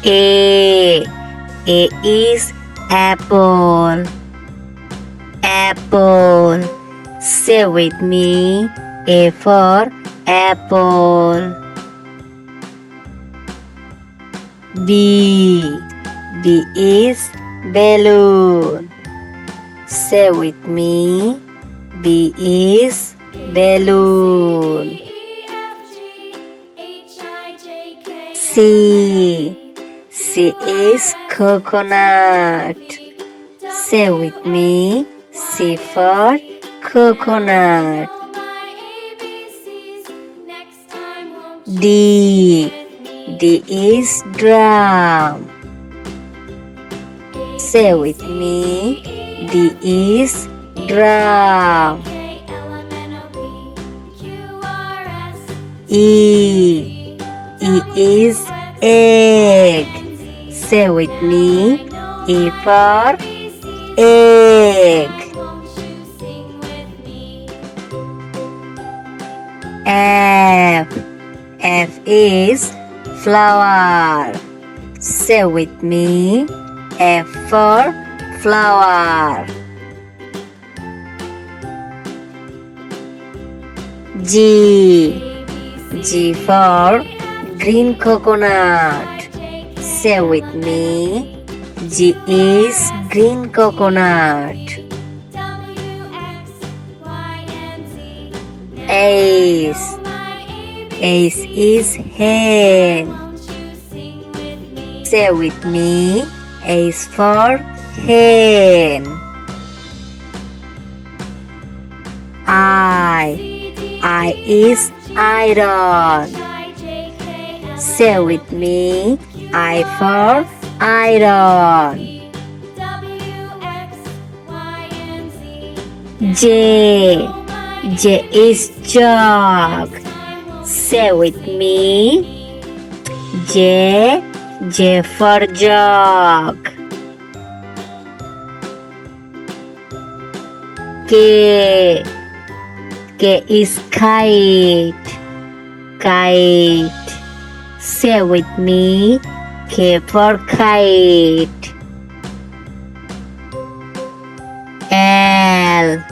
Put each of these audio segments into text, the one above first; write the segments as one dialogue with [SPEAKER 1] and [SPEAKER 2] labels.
[SPEAKER 1] A. A is apple. Apple. Say with me. A for apple. B. B is balloon. Say with me. B is balloon. C. C is coconut. Say with me. C for coconut. D. D is drum. Say with me. D is drum. E. E is egg. Say with me. E for egg. F. F is flower. Say with me. F for flower. G. G for green coconut. Say with me. G is green coconut. Ace. Ace is hen. Say with me. Ace for hen. I is iron. Say with me. I for iron. J. J is jug. Say with me. J. J for jug. K. K is kite. Kite. Say with me. K for kite. L.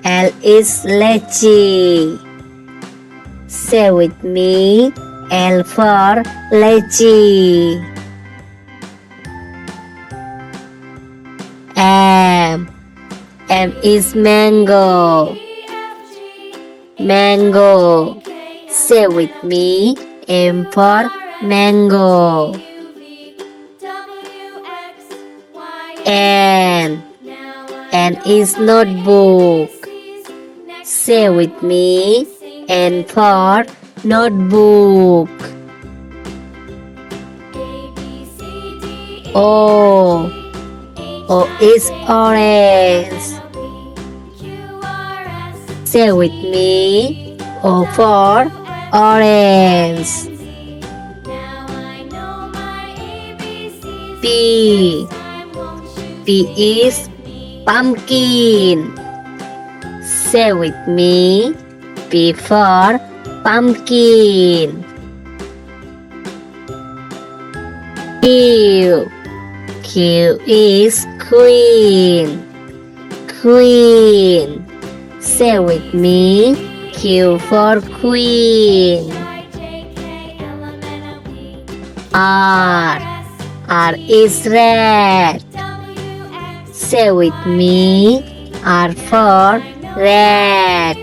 [SPEAKER 1] L is lychee. Say with me. L for lychee. M. M is mango. Mango. Say with me. M for mango. N. N is notebook. Say with me. N for notebook. O. O is orange. Say with me. O for orange. P. P is pumpkin. Say with me. P for pumpkin. Q. Q is queen. Queen. Say with me. Q for queen. R. R is red. Say with me. R for red.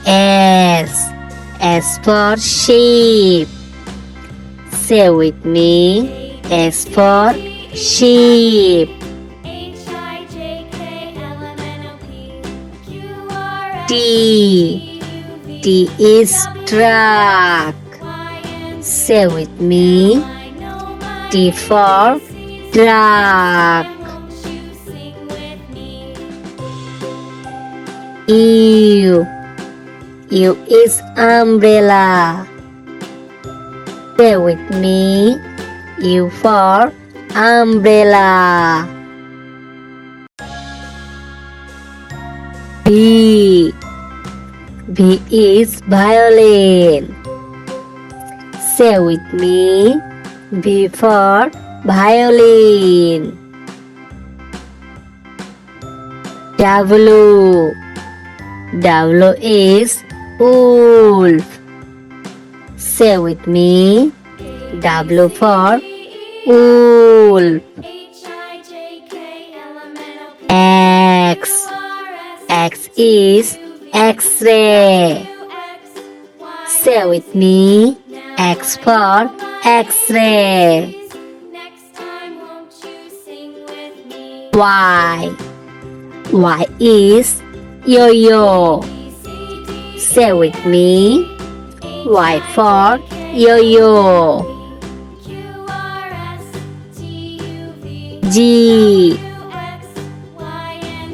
[SPEAKER 1] S. S for sheep. Say with me. S for sheep. T. T is truck. Say with me. T for truck. U. U is umbrella. Say with me. U for umbrella. V. V is violin. Say with me. V for violin. W. W is wolf. Say with me. W for wolf. X. X is X-ray. Say with me. X for X-ray. Y. Y is yo-yo. Say with me. Y for yo-yo. G.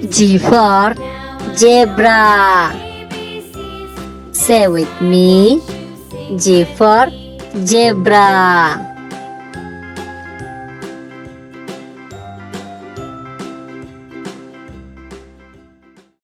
[SPEAKER 1] G for zebra. Say with me. G for zebra.